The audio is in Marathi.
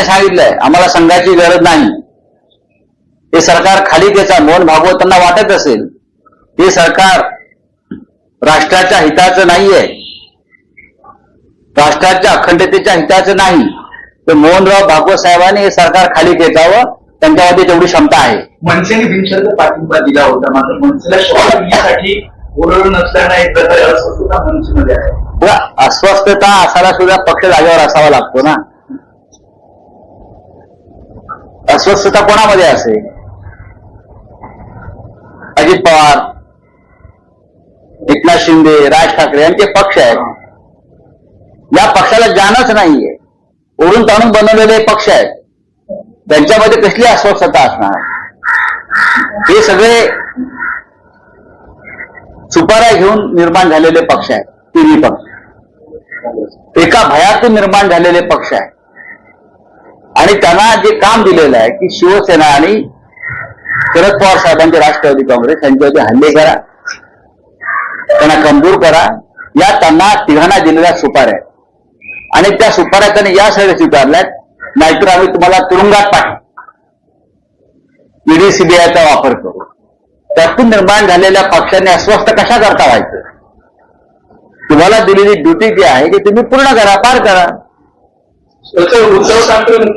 सांगितलंय आम्हाला संघाची गरज नाही. हे सरकार खाली त्याचा मोहन भागवतांना वाटत असेल हे सरकार राष्ट्राच्या हिताचं नाहीये, राष्ट्राच्या अखंडतेच्या हिताचं नाही, तर मोहनराव भागवत साहेबांनी हे सरकार खाली खेचावं, त्यांच्यामध्ये तेवढी क्षमता आहे. मनसेने बिनशर्त पाठिंबा दिला होता, मात्र मनसेला शोधण्यासाठी बोलवलं नसताना एक प्रकारे अस्वस्थता मनसेमध्ये आहे. अस्वस्थता असायला सुद्धा पक्ष जागेवर असावा लागतो ना. अस्वस्थता कोणामध्ये असेल? अजित पवार, एकनाथ शिंदे, राज ठाकरे यांचे पक्ष आहेत. या पक्षाला जानच नाहीये, ओढून ताणून बनवलेले पक्ष आहेत. त्यांच्यामध्ये कसली अस्वस्थता असणार? हे सगळे सुपाऱ्या घेऊन निर्माण झालेले पक्ष आहेत. तिन्ही पक्ष एका भयातून निर्माण झालेले पक्ष आहेत. आणि त्यांना जे काम दिलेलं आहे की शिवसेना आणि शरद पवार साहेबांचे राष्ट्रवादी काँग्रेस यांच्यावरती हल्ले करा, त्यांना कमजोर करा, या त्यांना तिघांना दिलेल्या सुपाऱ्या आहेत. आणि त्या सुपाऱ्या त्यांनी यासाठी स्वीकारल्यात, नाहीतर आम्ही तुम्हाला तुरुंगात पाठवू, ईडी सीबीआयचा वापर करू. त्यातून निर्माण झालेल्या पक्षांनी अस्वस्थ कशा करता व्हायचं? तुम्हाला दिलेली ड्युटी जी आहे की तुम्ही पूर्ण करा, पार करा. उद्धव ठाकरे